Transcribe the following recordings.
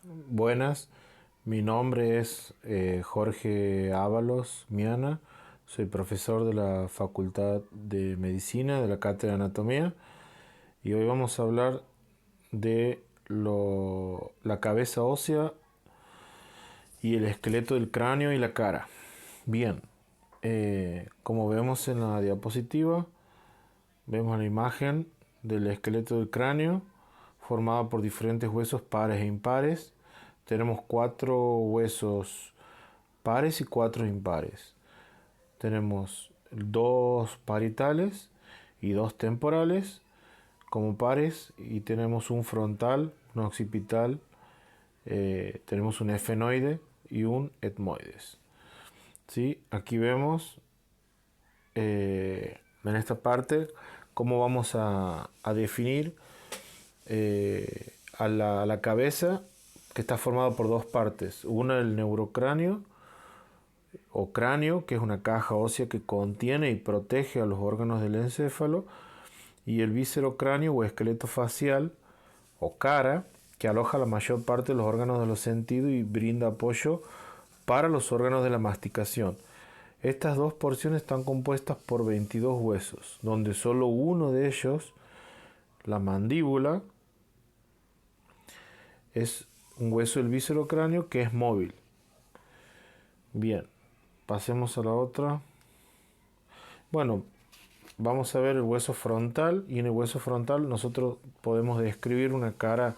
Buenas, mi nombre es Jorge Ábalos Miana, soy profesor de la Facultad de Medicina de la Cátedra de Anatomía y hoy vamos a hablar de la cabeza ósea y el esqueleto del cráneo y la cara. Bien, como vemos en la diapositiva, vemos la imagen del esqueleto del cráneo formado por diferentes huesos pares e impares. Tenemos 4 huesos pares y 4 impares. Tenemos 2 parietales y 2 temporales como pares y tenemos un frontal, un occipital, tenemos un efenoide y un etmoides. ¿Sí? Aquí vemos en esta parte cómo vamos a definir a la cabeza, que está formada por 2 partes. Una, el neurocráneo o cráneo, que es una caja ósea que contiene y protege a los órganos del encéfalo, y el viscerocráneo o esqueleto facial o cara, que aloja la mayor parte de los órganos de los sentidos y brinda apoyo para los órganos de la masticación. Estas 2 porciones están compuestas por 22 huesos, donde solo uno de ellos, la mandíbula, es un hueso del viscerocráneo que es móvil. Bien, pasemos a la otra. Bueno, vamos a ver el hueso frontal, y en el hueso frontal nosotros podemos describir una cara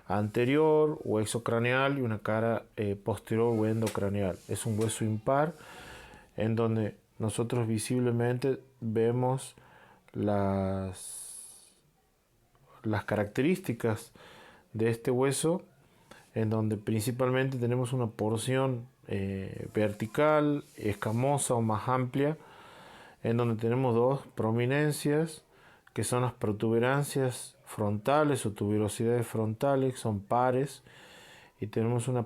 anterior o exocraneal y una cara posterior o endocraneal. Es un hueso impar en donde nosotros visiblemente vemos las características de este hueso, en donde principalmente tenemos una porción vertical, escamosa o más amplia, en donde tenemos 2 prominencias, que son las protuberancias frontales o tuberosidades frontales, son pares, y tenemos una,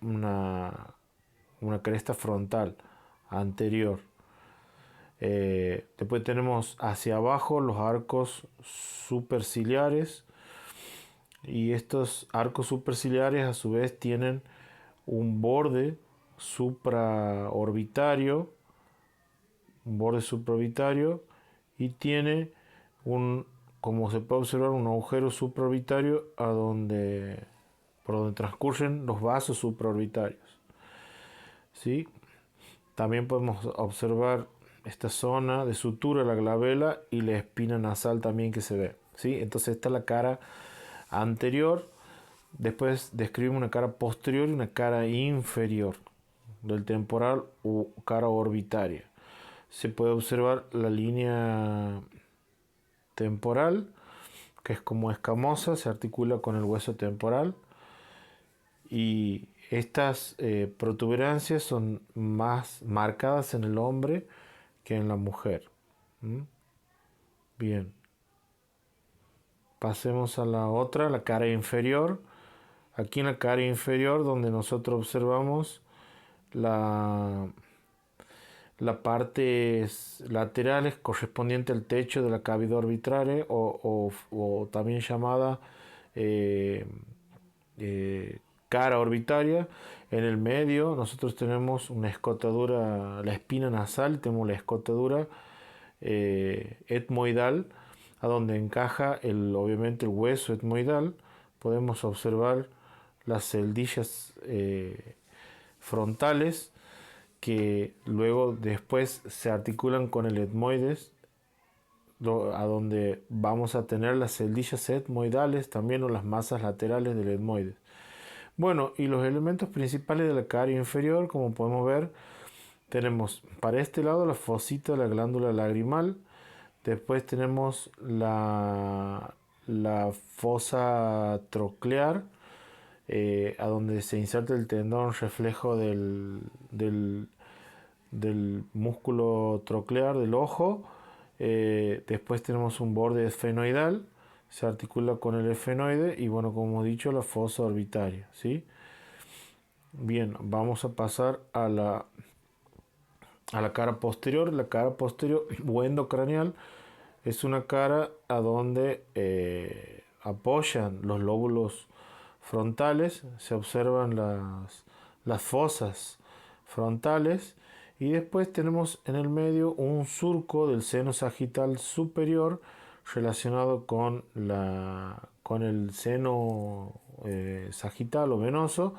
una cresta frontal anterior. Después tenemos hacia abajo los arcos superciliares, y estos arcos superciliares a su vez tienen un borde supraorbitario, y tiene como se puede observar, un agujero supraorbitario por donde transcurren los vasos supraorbitarios. ¿Sí? También podemos observar esta zona de sutura de la glabela y la espina nasal también que se ve. ¿Sí? Entonces esta es la cara anterior. Después describimos una cara posterior y una cara inferior del temporal o cara orbitaria. Se puede observar la línea temporal, que es como escamosa, se articula con el hueso temporal, y estas protuberancias son más marcadas en el hombre que en la mujer. ¿Mm? Bien, pasemos a la otra, la cara inferior. Aquí en la cara inferior, donde nosotros observamos la parte laterales correspondiente al techo de la cavidad orbitaria, o también llamada eh, cara orbitaria. En el medio nosotros tenemos una escotadura, la espina nasal, tenemos la escotadura etmoidal, a donde encaja obviamente el hueso etmoidal. Podemos observar las celdillas frontales, que luego después se articulan con el etmoides, a donde vamos a tener las celdillas etmoidales también, o las masas laterales del etmoides. Bueno, y los elementos principales de la cara inferior, como podemos ver, tenemos para este lado la fosita de la glándula lagrimal. Después tenemos la fosa troclear, a donde se inserta el tendón reflejo del músculo troclear del ojo. Después tenemos un borde esfenoidal, se articula con el efenoide, y bueno, como hemos dicho, la fosa orbitaria. ¿Sí? Bien, vamos a pasar a la cara posterior. La cara posterior o endocraneal es una cara a donde apoyan los lóbulos frontales, se observan las fosas frontales, y después tenemos en el medio un surco del seno sagital superior relacionado con el seno sagital o venoso.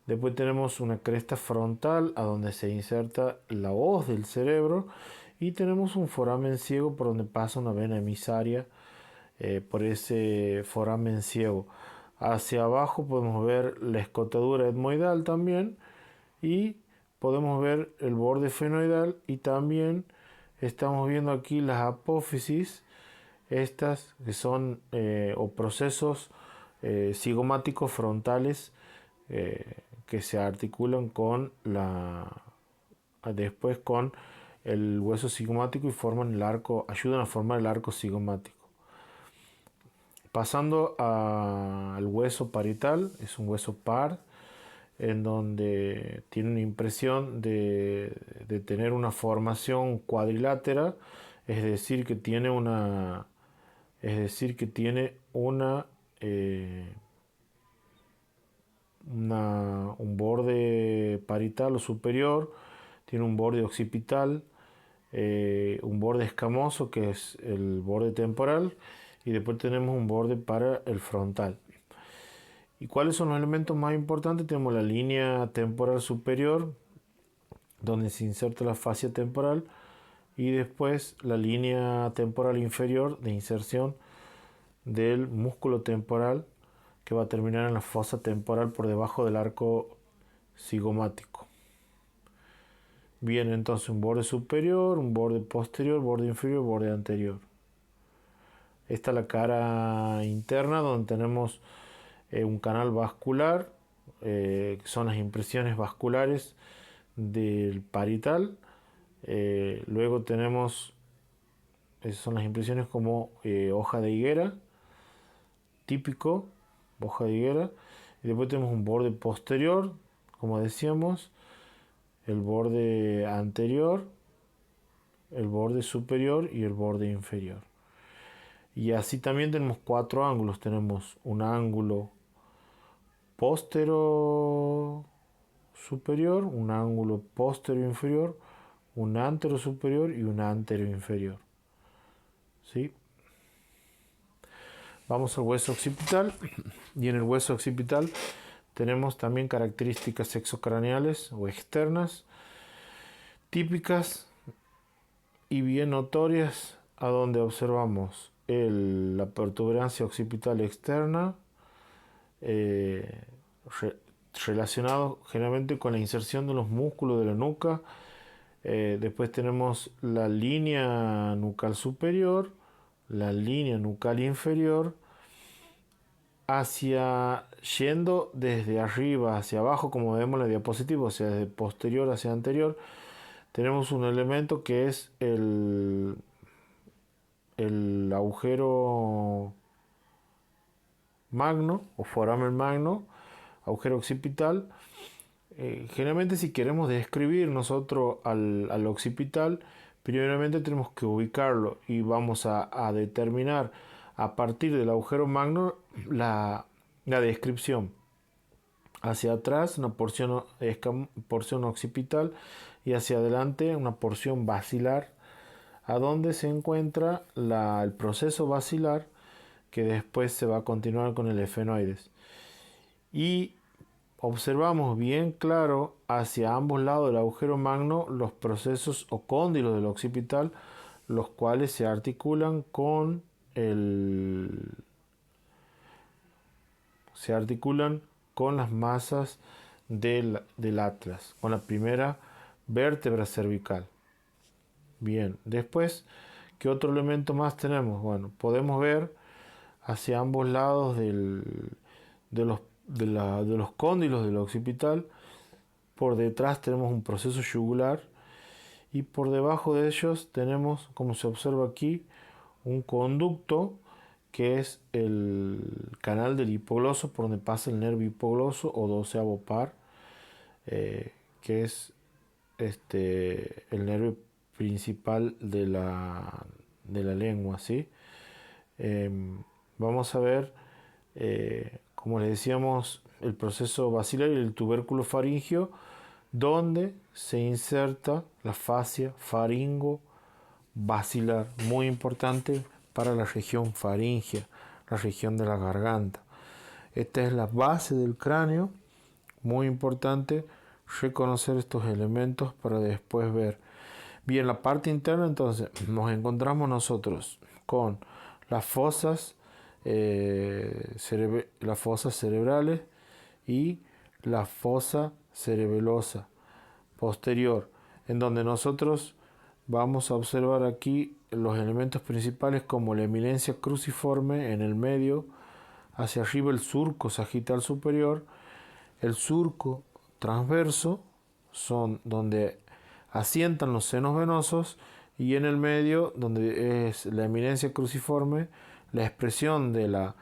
Después tenemos una cresta frontal a donde se inserta la hoz del cerebro, y tenemos un foramen ciego por donde pasa una vena emisaria por ese foramen ciego. Hacia abajo podemos ver la escotadura etmoidal también, y podemos ver el borde fenoidal, y también estamos viendo aquí las apófisis, estas que son o procesos cigomáticos frontales que se articulan después con el hueso cigomático y forman el arco, ayudan a formar el arco cigomático. Pasando al hueso parietal, es un hueso par en donde tiene una impresión de tener una formación cuadrilátera, es decir que tiene un borde parietal o superior, tiene un borde occipital, un borde escamoso que es el borde temporal, y después tenemos un borde para el frontal. ¿Y cuáles son los elementos más importantes? Tenemos la línea temporal superior, donde se inserta la fascia temporal, y después la línea temporal inferior de inserción del músculo temporal, que va a terminar en la fosa temporal por debajo del arco cigomático. Bien, entonces un borde superior, un borde posterior, borde inferior, borde anterior. Esta es la cara interna, donde tenemos un canal vascular, que son las impresiones vasculares del parietal. Luego tenemos, esas son las impresiones como hoja de higuera, típico, hoja de higuera. Y después tenemos un borde posterior, como decíamos, el borde anterior, el borde superior y el borde inferior. Y así también tenemos 4 ángulos. Tenemos un ángulo póstero superior, un ángulo póstero inferior, un antero superior y un antero inferior. ¿Sí? Vamos al hueso occipital, y en el hueso occipital tenemos también características exocraneales o externas típicas y bien notorias, a donde observamos la protuberancia occipital externa, relacionado generalmente con la inserción de los músculos de la nuca. Después tenemos la línea nucal superior, la línea nucal inferior, yendo desde arriba hacia abajo, como vemos en la diapositiva, o sea, desde posterior hacia anterior. Tenemos un elemento que es el agujero magno o foramen magno, agujero occipital. Generalmente, si queremos describir nosotros al occipital, primeramente tenemos que ubicarlo, y vamos a determinar a partir del agujero magno la descripción. Hacia atrás una porción occipital, y hacia adelante una porción basilar, a donde se encuentra el proceso basilar, que después se va a continuar con el efenoides. Y observamos bien claro hacia ambos lados del agujero magno los procesos o cóndilos del occipital, los cuales se articulan con las masas del atlas, con la primera vértebra cervical. Bien, después, ¿qué otro elemento más tenemos? Bueno, podemos ver hacia ambos lados de los cóndilos del occipital. Por detrás tenemos un proceso yugular, y por debajo de ellos tenemos, como se observa aquí, un conducto que es el canal del hipogloso, por donde pasa el nervio hipogloso o doceavo par, que es el nervio principal de la lengua, ¿sí? Vamos a ver como les decíamos, el proceso basilar y el tubérculo faríngeo, donde se inserta la fascia faringo-basilar, muy importante para la región faríngea, la región de la garganta. Esta es la base del cráneo, muy importante reconocer estos elementos para después ver. Bien, la parte interna entonces nos encontramos nosotros con las fosas, las fosas cerebrales y la fosa cerebelosa posterior, en donde nosotros vamos a observar aquí los elementos principales como la eminencia cruciforme en el medio, hacia arriba el surco sagital superior, el surco transverso, son donde asientan los senos venosos, y en el medio, donde es la eminencia cruciforme, la expresión de la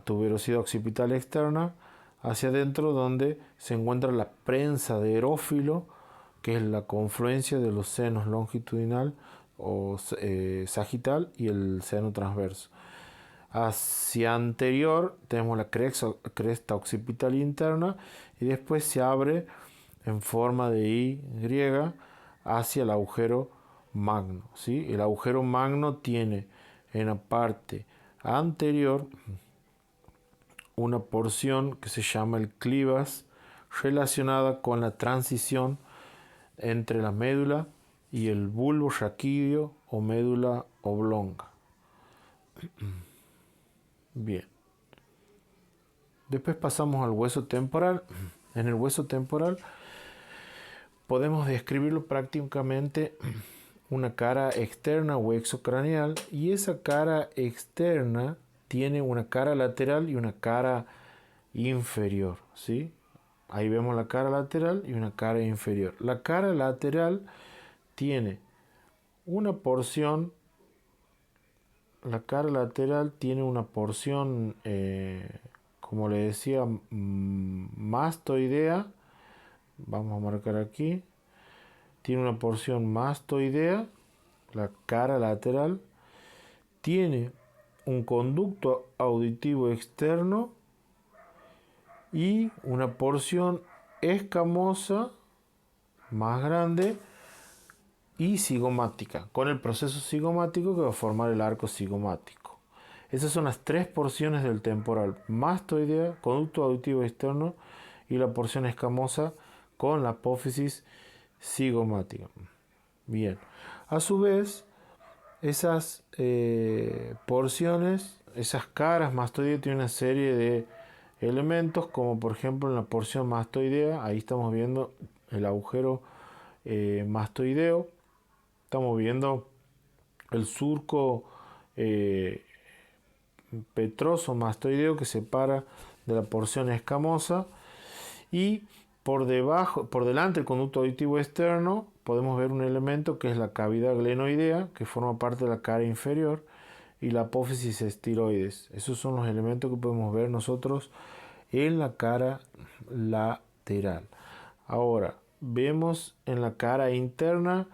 tuberosidad occipital externa, hacia adentro, donde se encuentra la prensa de erófilo, que es la confluencia de los senos longitudinal o sagital y el seno transverso. Hacia anterior tenemos la cresta occipital interna, y después se abre en forma de Y hacia el agujero magno, ¿sí? El agujero magno tiene en la parte anterior una porción que se llama el clivas, relacionada con la transición entre la médula y el bulbo raquídeo o médula oblonga. Bien. Después pasamos al hueso temporal. En el hueso temporal podemos describirlo prácticamente una cara externa o exocraneal, y esa cara externa tiene una cara lateral y una cara inferior, ¿sí? Ahí vemos la cara lateral y una cara inferior. La cara lateral tiene una porción, como le decía, mastoidea. Vamos a marcar aquí. Tiene una porción mastoidea, la cara lateral. Tiene un conducto auditivo externo y una porción escamosa más grande y cigomática, con el proceso cigomático que va a formar el arco cigomático. Esas son las tres porciones del temporal: mastoidea, conducto auditivo externo y la porción escamosa con la apófisis cigomática. Bien, a su vez, esas porciones, esas caras mastoideas, tienen una serie de elementos, como por ejemplo en la porción mastoidea, ahí estamos viendo el agujero mastoideo, estamos viendo el surco petroso mastoideo que separa de la porción escamosa, y por delante del conducto auditivo externo podemos ver un elemento que es la cavidad glenoidea, que forma parte de la cara inferior, y la apófisis estiloides. Esos son los elementos que podemos ver nosotros en la cara lateral. Ahora vemos en la cara interna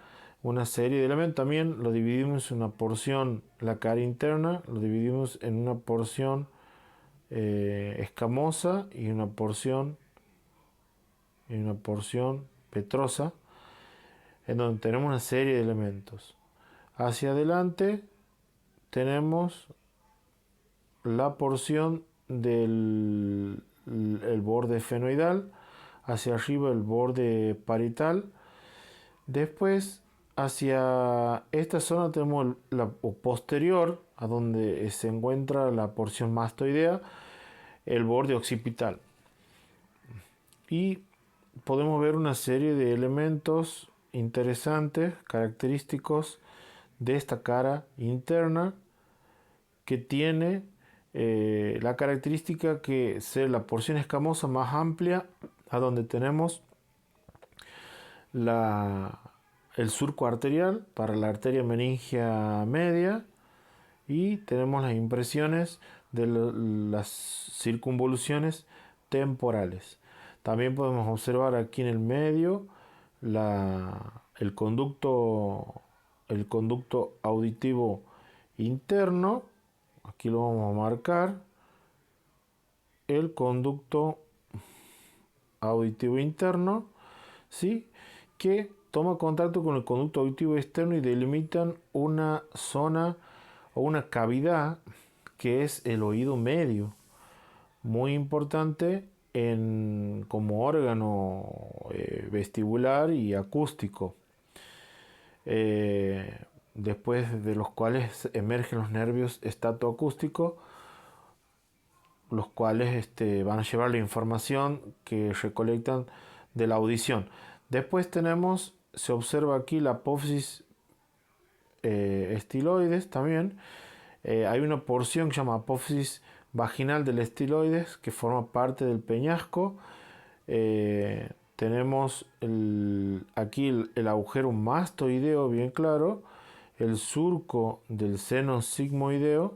una serie de elementos. También lo dividimos en una porción, la cara interna, lo dividimos en una porción escamosa y una porción petrosa, en donde tenemos una serie de elementos. Hacia adelante tenemos la porción del el borde fenoidal, hacia arriba el borde parietal. Después, hacia esta zona tenemos la posterior, a donde se encuentra la porción mastoidea, el borde occipital. Y podemos ver una serie de elementos interesantes, característicos de esta cara interna, que tiene la característica que ser la porción escamosa más amplia, a donde tenemos el surco arterial para la arteria meningia media, y tenemos las impresiones de las circunvoluciones temporales. También podemos observar aquí en el medio el conducto auditivo interno. Aquí lo vamos a marcar. el conducto auditivo interno, ¿sí? Que toma contacto con el conducto auditivo externo y delimitan una zona o una cavidad que es el oído medio, muy importante como órgano vestibular y acústico, después de los cuales emergen los nervios estatoacústicos, los cuales van a llevar la información que recolectan de la audición. Después se observa aquí la apófisis estiloides también. Hay una porción que se llama apófisis vaginal del estiloides que forma parte del peñasco. Tenemos aquí el agujero mastoideo bien claro, el surco del seno sigmoideo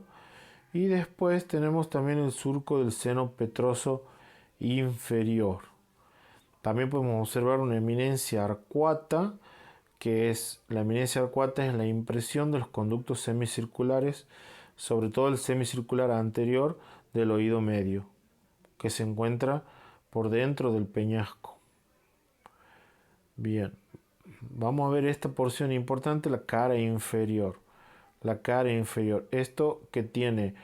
y después tenemos también el surco del seno petroso inferior. También podemos observar una eminencia arcuata, la eminencia arcuata es la impresión de los conductos semicirculares, sobre todo el semicircular anterior del oído medio, que se encuentra por dentro del peñasco. Bien, vamos a ver esta porción importante, la cara inferior. La cara inferior, esto que tiene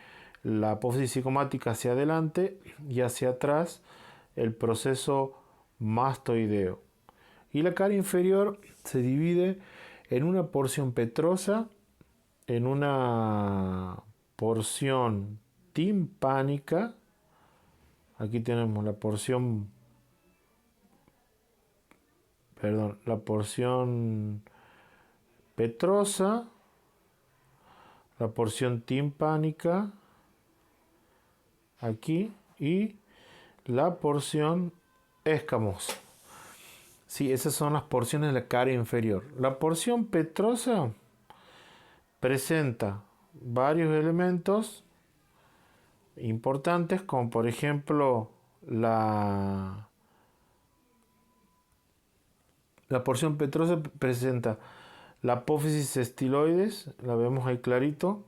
la apófisis cigomática hacia adelante y hacia atrás el proceso mastoideo. Y la cara inferior se divide en una porción petrosa, en una porción timpánica. Aquí tenemos la porción petrosa, la porción timpánica aquí y la porción escamosa. Sí, esas son las porciones de la cara inferior. La porción petrosa presenta varios elementos importantes, como por ejemplo la porción petrosa presenta la apófisis estiloides, la vemos ahí clarito.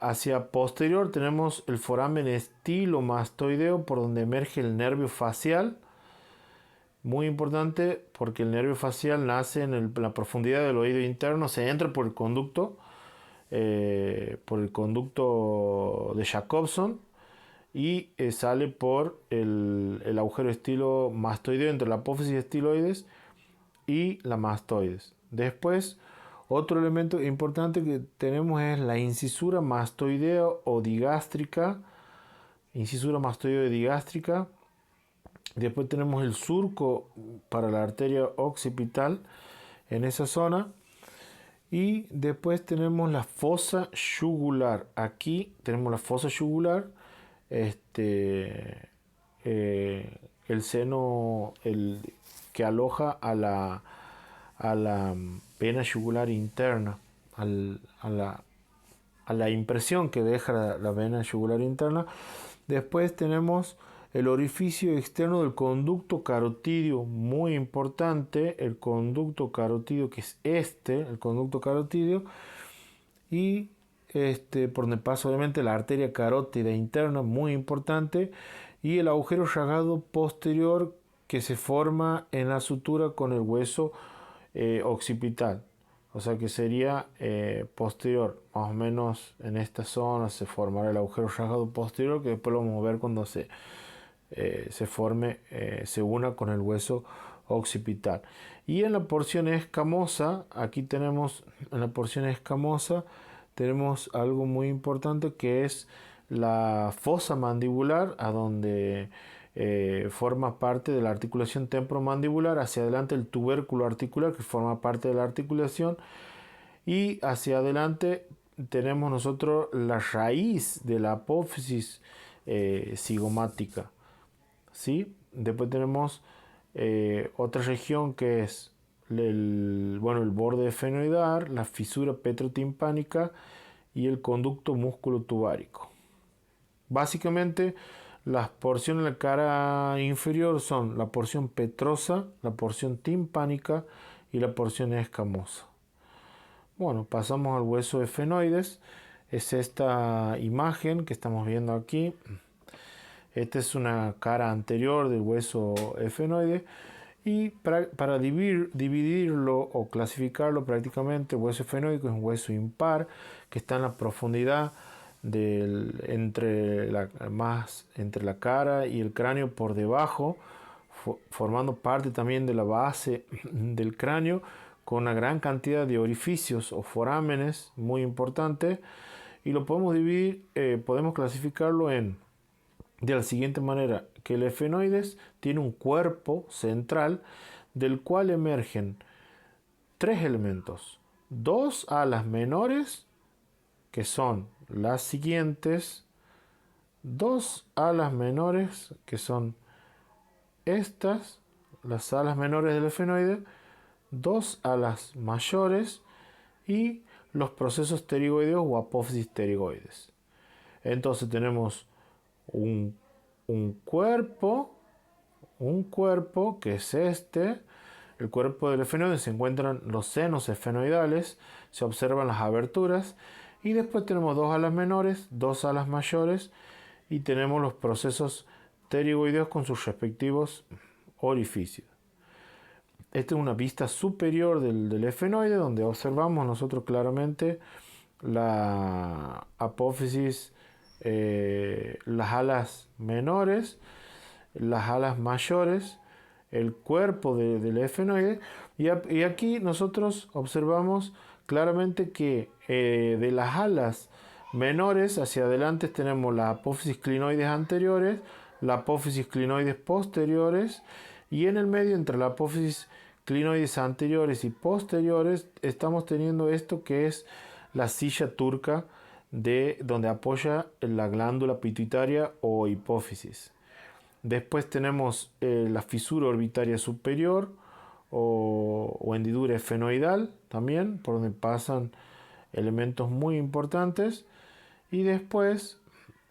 Hacia posterior tenemos el foramen estilomastoideo, por donde emerge el nervio facial. Muy importante porque el nervio facial nace en la profundidad del oído interno, se entra por el conducto de Jacobson y sale por el agujero estilomastoideo entre la apófisis estiloides y la mastoides. Después, otro elemento importante que tenemos es la incisura mastoidea o digástrica. Después tenemos el surco para la arteria occipital en esa zona. Y después tenemos la fosa yugular. Aquí tenemos la fosa yugular. El seno que aloja a la vena yugular interna. A la impresión que deja la vena yugular interna. Después tenemos el orificio externo del conducto carotídeo, muy importante, el conducto carotídeo, que es el conducto carotídeo, y por donde pasa obviamente la arteria carótida interna, muy importante, y el agujero llagado posterior que se forma en la sutura con el hueso occipital. O sea que sería posterior, más o menos en esta zona se formará el agujero llagado posterior, que después lo vamos a ver cuando se una con el hueso occipital. Y en la porción escamosa, tenemos algo muy importante, que es la fosa mandibular, a donde forma parte de la articulación temporomandibular, hacia adelante el tubérculo articular, que forma parte de la articulación, y hacia adelante tenemos nosotros la raíz de la apófisis cigomática. ¿Sí? Después tenemos otra región que es el borde efenoidal, la fisura petrotimpánica y el conducto músculo-tubárico. Básicamente, las porciones de la cara inferior son la porción petrosa, la porción timpánica y la porción escamosa. Bueno, pasamos al hueso efenoides. es esta imagen que estamos viendo aquí. Esta es una cara anterior del hueso efenoide. Y para dividirlo o clasificarlo prácticamente, el hueso efenoico es un hueso impar que está en la profundidad entre la cara y el cráneo por debajo, formando parte también de la base del cráneo, con una gran cantidad de orificios o forámenes muy importantes. Y lo podemos dividir, podemos clasificarlo de la siguiente manera, que el efenoides tiene un cuerpo central del cual emergen tres elementos, dos alas menores, que son las siguientes, dos alas menores, que son estas, las alas menores del efenoide, dos alas mayores y los procesos pterigoideos o apófisis pterigoides. Entonces tenemos un cuerpo que es este. El cuerpo del efenoide se encuentran los senos efenoidales, se observan las aberturas y después tenemos dos alas menores, dos alas mayores y tenemos los procesos pterigoideos con sus respectivos orificios. Esta es una vista superior del efenoide donde observamos nosotros claramente la apófisis, las alas menores, las alas mayores, el cuerpo del efenoide y aquí nosotros observamos claramente que de las alas menores hacia adelante tenemos la apófisis clinoides anteriores, la apófisis clinoides posteriores y en el medio entre la apófisis clinoides anteriores y posteriores estamos teniendo esto que es la silla turca de donde apoya la glándula pituitaria o hipófisis. Después tenemos la fisura orbitaria superior o hendidura efenoidal también, por donde pasan elementos muy importantes. Y después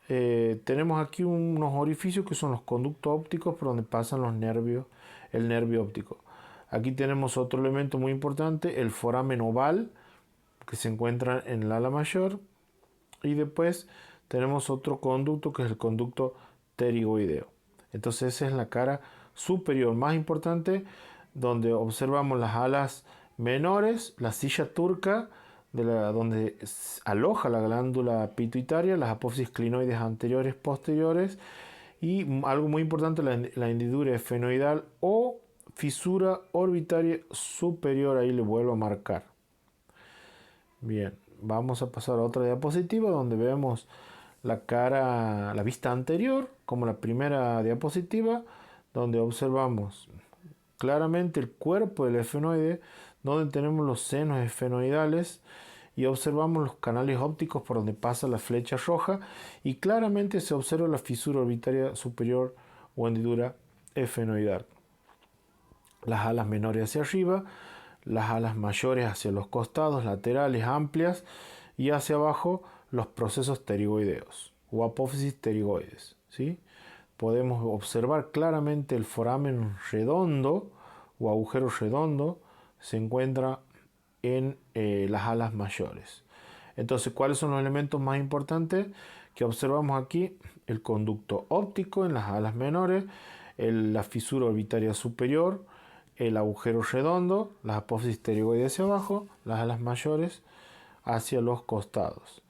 tenemos aquí unos orificios que son los conductos ópticos por donde pasan los nervios, el nervio óptico. Aquí tenemos otro elemento muy importante, el foramen oval, que se encuentra en el ala mayor. Y después tenemos otro conducto que es el conducto pterigoideo. Entonces esa es la cara superior más importante, donde observamos las alas menores, la silla turca, donde aloja la glándula pituitaria, las apófisis clinoides anteriores, posteriores, y algo muy importante, la hendidura efenoidal o fisura orbitaria superior, ahí le vuelvo a marcar. Bien, vamos a pasar a otra diapositiva donde vemos la vista anterior, como la primera diapositiva, donde observamos claramente el cuerpo del efenoide, donde tenemos los senos efenoidales y observamos los canales ópticos por donde pasa la flecha roja y claramente se observa la fisura orbitaria superior o hendidura efenoidal. Las alas menores hacia arriba, las alas mayores hacia los costados, laterales, amplias y hacia abajo los procesos pterigoideos o apófisis pterigoides, ¿sí? Podemos observar claramente el foramen redondo o agujero redondo se encuentra en las alas mayores. Entonces, ¿cuáles son los elementos más importantes que observamos aquí? El conducto óptico en las alas menores, la fisura orbitaria superior, el agujero redondo, las apófisis pterigoides hacia abajo, las alas mayores hacia los costados.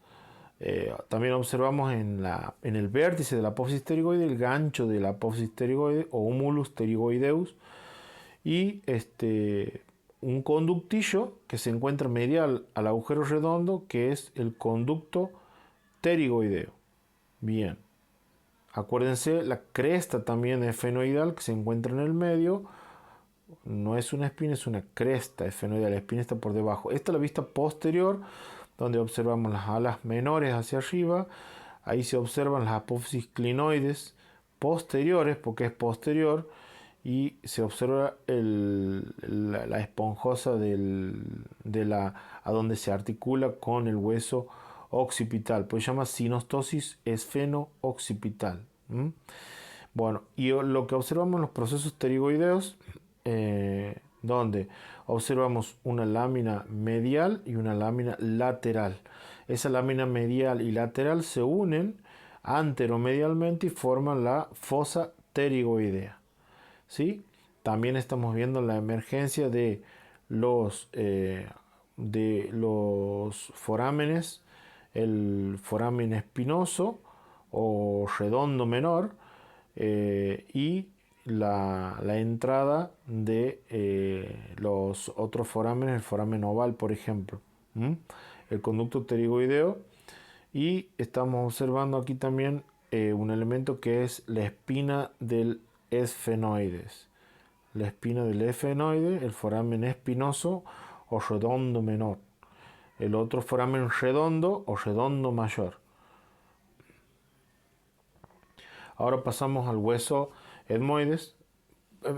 También observamos en el vértice de la apófisis pterigoide el gancho de la apófisis pterigoide o humulus pterigoideus y un conductillo que se encuentra medial al agujero redondo que es el conducto pterigoideo. Bien, acuérdense la cresta también efenoidal que se encuentra en el medio. No es una espina, es una cresta efenoidal. La espina está por debajo. Esta es la vista posterior, donde observamos las alas menores hacia arriba. Ahí se observan las apófisis clinoides posteriores, porque es posterior, y se observa la esponjosa a donde se articula con el hueso occipital. Pues se llama sinostosis esfeno-occipital. Bueno, y lo que observamos en los procesos pterigoideos, donde observamos una lámina medial y una lámina lateral. esa lámina medial y lateral se unen anteromedialmente y forman la fosa pterigoidea. ¿Sí? También estamos viendo la emergencia de los forámenes, el foramen espinoso o redondo menor, y la entrada de los otros forámenes, el foramen oval, por ejemplo, el conducto pterigoideo. Y estamos observando aquí también un elemento que es la espina del esfenoides. La espina del esfenoide, el foramen espinoso o redondo menor. El otro foramen redondo o redondo mayor. Ahora pasamos al hueso etmoides.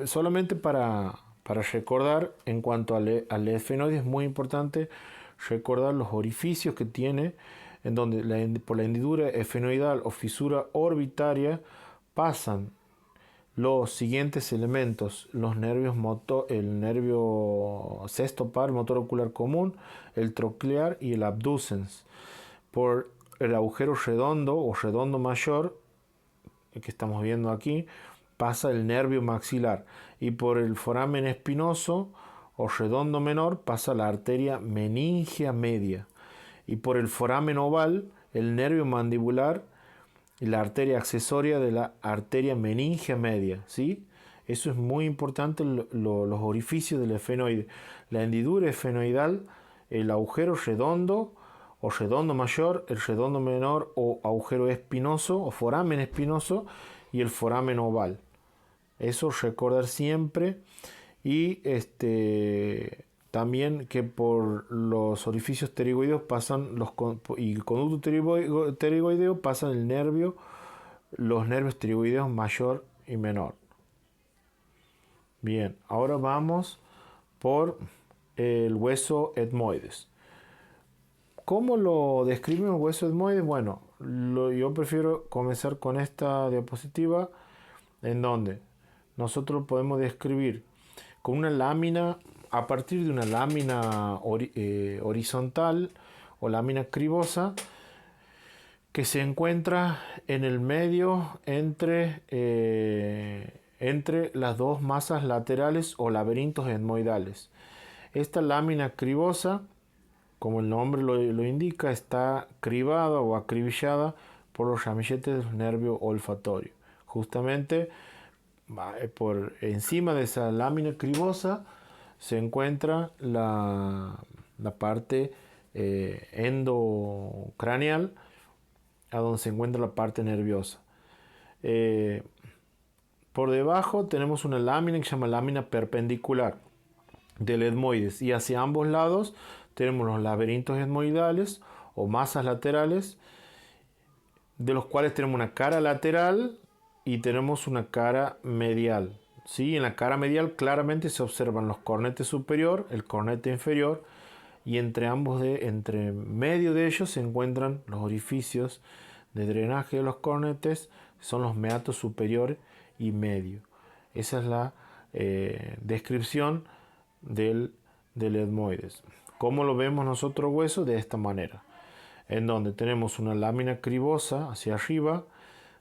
Solamente para recordar, en cuanto al esfenoide, es muy importante recordar los orificios que tiene, en donde por la hendidura esfenoidal o fisura orbitaria pasan los siguientes elementos: los nervios el nervio sexto par, motor ocular común, el troclear y el abducens. Por el agujero redondo o redondo mayor, que estamos viendo aquí, pasa el nervio maxilar, y por el foramen espinoso o redondo menor pasa la arteria meningia media, y por el foramen oval el nervio mandibular y la arteria accesoria de la arteria meningia media, ¿sí? Eso es muy importante, los orificios del esfenoide, la hendidura esfenoidal, el agujero redondo o redondo mayor, el redondo menor o agujero espinoso o foramen espinoso, y el foramen oval. Eso recordar siempre. Y también que por los orificios pterigoideos pasan y el conducto pterigoideo pasan los nervios pterigoideos mayor y menor. Bien, ahora vamos por el hueso etmoides. ¿Cómo lo describimos el hueso etmoides? Bueno, yo prefiero comenzar con esta diapositiva, en donde nosotros podemos describir con una lámina, a partir de una lámina horizontal o lámina cribosa, que se encuentra en el medio entre las dos masas laterales o laberintos etmoidales. Esta lámina cribosa, como el nombre lo indica, está cribada o acribillada por los ramilletes del nervio olfatorio. Justamente por encima de esa lámina cribosa se encuentra la parte endocraneal, a donde se encuentra la parte nerviosa. Por debajo tenemos una lámina que se llama lámina perpendicular del etmoides, y hacia ambos lados tenemos los laberintos etmoidales o masas laterales, de los cuales tenemos una cara lateral y tenemos una cara medial. ¿Sí? En la cara medial claramente se observan los cornetes superior, el cornete inferior, y entre medio de ellos se encuentran los orificios de drenaje de los cornetes, son los meatos superior y medio. Esa es la descripción del etmoides. ¿Cómo lo vemos nosotros hueso? De esta manera, en donde tenemos una lámina cribosa hacia arriba,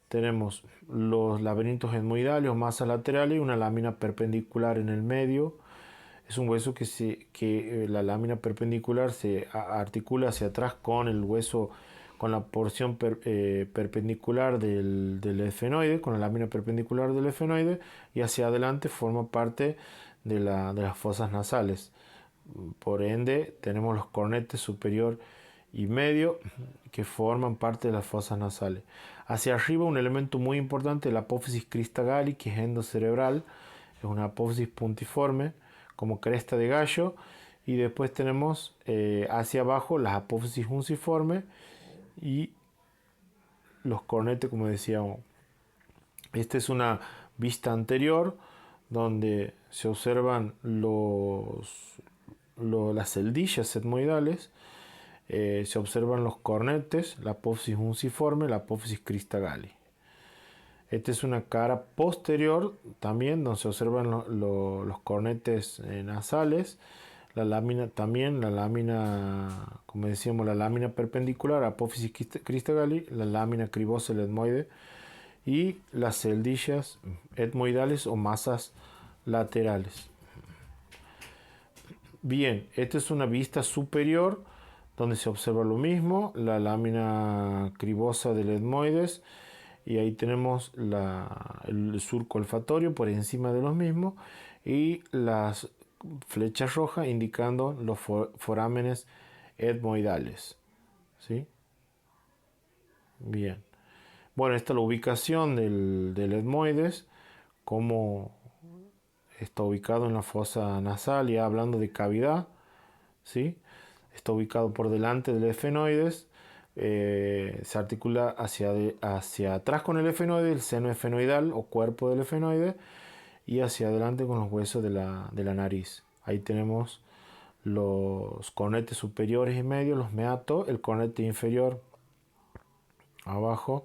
tenemos los laberintos etmoidales o masas laterales y una lámina perpendicular en el medio. Es un hueso que la lámina perpendicular se articula hacia atrás con el hueso, con la porción perpendicular del esfenoide, con la lámina perpendicular del esfenoide, y hacia adelante forma parte de las fosas nasales. Por ende, tenemos los cornetes superior y medio, que forman parte de las fosas nasales. Hacia arriba, un elemento muy importante, la apófisis crista galli, que es endocerebral, es una apófisis puntiforme como cresta de gallo. Y después tenemos hacia abajo las apófisis unciformes y los cornetes, como decíamos. Esta es una vista anterior donde se observan las celdillas etmoidales, se observan los cornetes, la apófisis unciforme, la apófisis crista galli. Esta es una cara posterior también, donde se observan los cornetes nasales, la lámina también, la lámina, como decíamos, la lámina perpendicular, apófisis cristagalli, la lámina cribosa, el etmoide, y las celdillas etmoidales o masas laterales. Bien, esta es una vista superior donde se observa lo mismo, la lámina cribosa del etmoides, y ahí tenemos el surco olfatorio por encima de los mismos y las flechas rojas indicando los forámenes etmoidales. ¿Sí? Bien. Bueno, esta es la ubicación del etmoides, cómo está ubicado en la fosa nasal, ya hablando de cavidad, ¿sí? Está ubicado por delante del efenoides, se articula hacia atrás con el efenoide, el seno efenoidal o cuerpo del efenoide, y hacia adelante con los huesos de la nariz. Ahí tenemos los cornetes superiores y medios, los meatos, el cornete inferior abajo,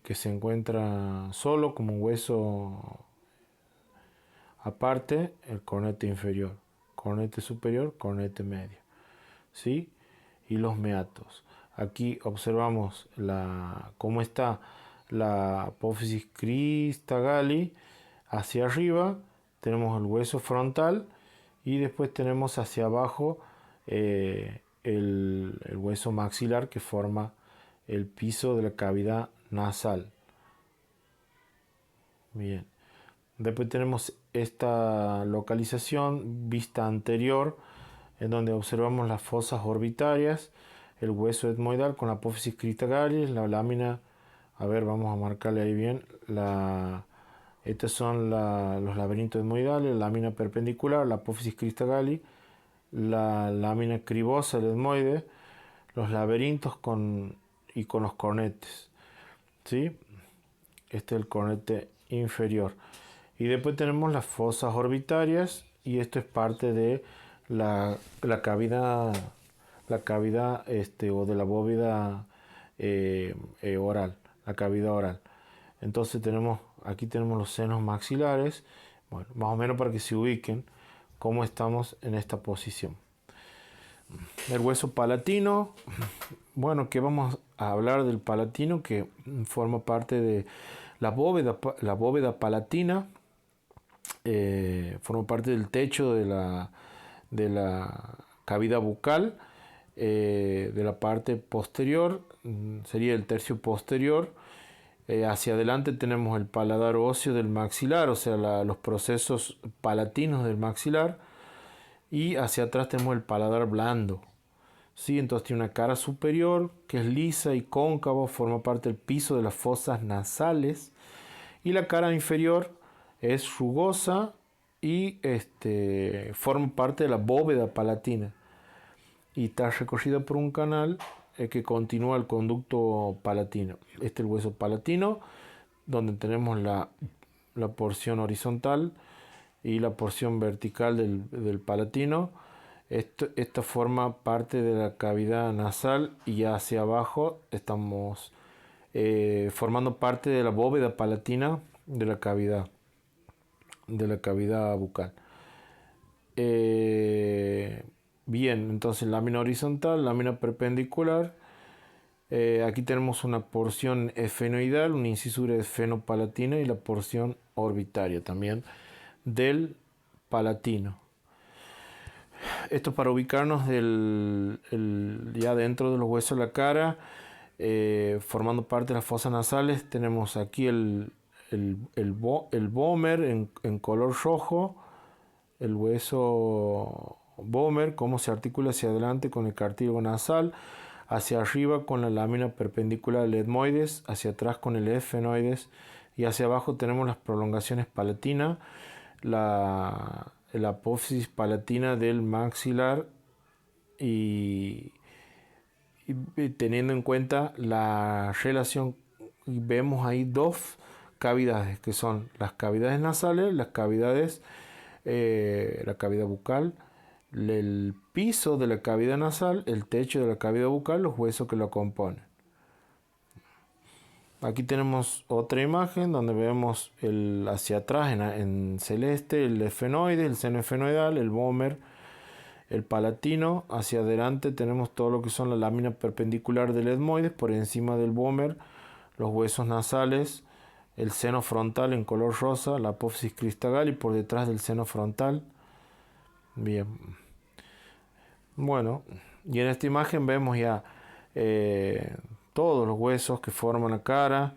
que se encuentra solo como un hueso aparte, el cornete inferior, cornete superior, cornete medio, ¿sí? Y los meatos. Aquí observamos cómo está la apófisis cristagalli hacia arriba, tenemos el hueso frontal y después tenemos hacia abajo el hueso maxilar que forma el piso de la cavidad nasal. Bien. Después tenemos esta localización, vista anterior, en donde observamos las fosas orbitarias, el hueso etmoidal con la apófisis cristagalli, la lámina, a ver, vamos a marcarle ahí bien, estos son los laberintos etmoidales, la lámina perpendicular, la apófisis cristagalli, la lámina cribosa, el etmoide, los laberintos con los cornetes, ¿sí? Este es el cornete inferior. Y después tenemos las fosas orbitarias y esto es parte de la cavidad, o de la bóveda oral, la cavidad oral. Entonces aquí tenemos los senos maxilares, bueno, más o menos para que se ubiquen cómo estamos en esta posición. El hueso palatino, bueno, que vamos a hablar del palatino, que forma parte de la bóveda palatina, forma parte del techo de la cavidad bucal, de la parte posterior, sería el tercio posterior. Hacia adelante tenemos el paladar óseo del maxilar, o sea, los procesos palatinos del maxilar, y hacia atrás tenemos el paladar blando. ¿Sí? Entonces tiene una cara superior que es lisa y cóncava, forma parte del piso de las fosas nasales, y la cara inferior es rugosa y forma parte de la bóveda palatina y está recorrida por un canal que continúa el conducto palatino. Este es el hueso palatino, donde tenemos la porción horizontal y la porción vertical del palatino. Esta forma parte de la cavidad nasal y hacia abajo estamos formando parte de la bóveda palatina de la cavidad bucal. Bien, entonces lámina horizontal, lámina perpendicular. Aquí tenemos una porción efenoidal, una incisura efenopalatina y la porción orbitaria también del palatino. Esto para ubicarnos ya dentro de los huesos de la cara, formando parte de las fosas nasales. Tenemos aquí el vómer en color rojo, el hueso vómer, cómo se articula hacia adelante con el cartílago nasal, hacia arriba con la lámina perpendicular del etmoides, hacia atrás con el efenoides, y hacia abajo tenemos las prolongaciones palatinas, la apófisis palatina del maxilar y teniendo en cuenta la relación, vemos ahí dos cavidades que son las cavidades nasales, la cavidad bucal, el piso de la cavidad nasal, el techo de la cavidad bucal, los huesos que lo componen. Aquí tenemos otra imagen donde vemos hacia atrás en celeste el efenoide, el seno efenoidal, el vómer, el palatino. Hacia adelante tenemos todo lo que son la lámina perpendicular del etmoides, por encima del vómer, los huesos nasales, el seno frontal en color rosa, la apófisis cristagal y por detrás del seno frontal. Bien. Bueno, y en esta imagen vemos ya todos los huesos que forman la cara,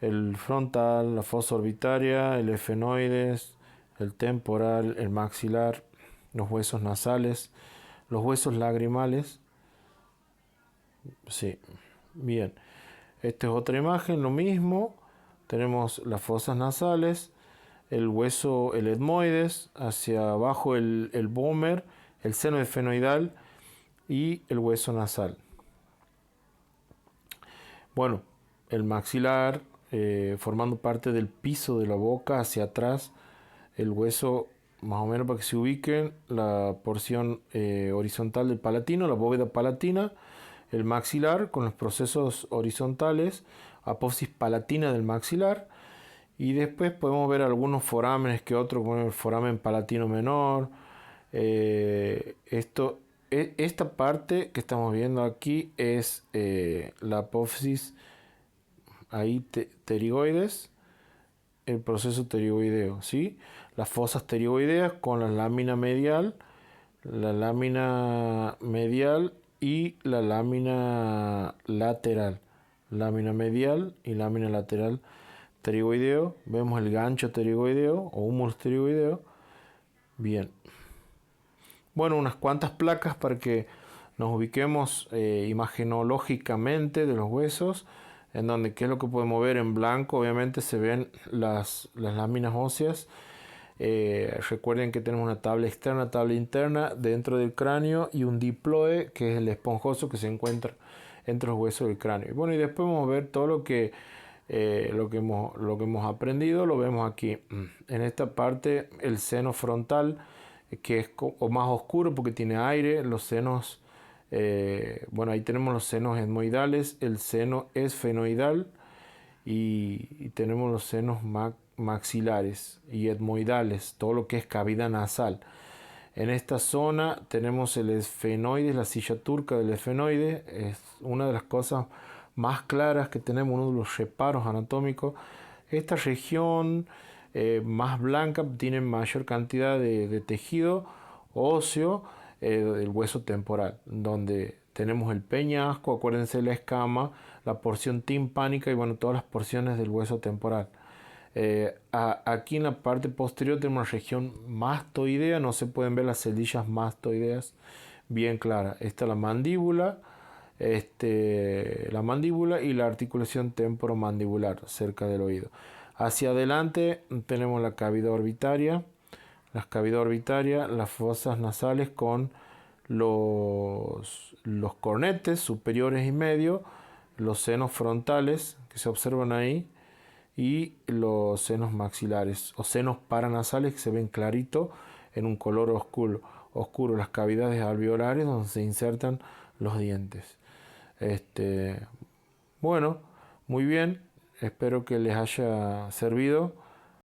el frontal, la fosa orbitaria, el efenoides, el temporal, el maxilar, los huesos nasales, los huesos lagrimales. Sí, bien. Esta es otra imagen, lo mismo. Tenemos las fosas nasales, el hueso, el etmoides, hacia abajo el vómer, el seno efenoidal y el hueso nasal. Bueno, el maxilar, formando parte del piso de la boca hacia atrás, el hueso, más o menos para que se ubiquen, la porción horizontal del palatino, la bóveda palatina, el maxilar con los procesos horizontales, apófisis palatina del maxilar, y después podemos ver algunos forámenes que otro, como el foramen palatino menor. Esta parte que estamos viendo aquí es la apófisis ahí pterigoides, el proceso pterigoideo, ¿sí? Las fosas pterigoideas con la lámina medial y la lámina lateral. Lámina medial y lámina lateral pterigoideo. Vemos el gancho pterigoideo o humulus pterigoideo. Bien. Bueno, unas cuantas placas para que nos ubiquemos imagenológicamente de los huesos, en donde qué es lo que podemos ver en blanco. Obviamente se ven las láminas óseas. Recuerden que tenemos una tabla externa, tabla interna dentro del cráneo y un diploe, que es el esponjoso que se encuentra entre los huesos del cráneo. Y bueno, y después vamos a ver todo lo que hemos aprendido. Lo vemos aquí en esta parte, el seno frontal, que es más oscuro porque tiene aire. Los senos, bueno, ahí tenemos los senos etmoidales, el seno esfenoidal y tenemos los senos maxilares y etmoidales, todo lo que es cavidad nasal. En esta zona tenemos el esfenoide, la silla turca del esfenoide, es una de las cosas más claras que tenemos, uno de los reparos anatómicos. Esta región más blanca tiene mayor cantidad de tejido óseo del hueso temporal, donde tenemos el peñasco, acuérdense la escama, la porción timpánica y bueno, todas las porciones del hueso temporal. Aquí en la parte posterior tenemos una región mastoidea, no se pueden ver las celdillas mastoideas bien claras. Esta es la mandíbula, y la articulación temporomandibular cerca del oído. Hacia adelante tenemos la cavidad orbitaria, las fosas nasales con los cornetes superiores y medios, los senos frontales que se observan ahí y los senos maxilares o senos paranasales que se ven clarito en un color oscuro, las cavidades alveolares donde se insertan los dientes. Bueno, muy bien, espero que les haya servido.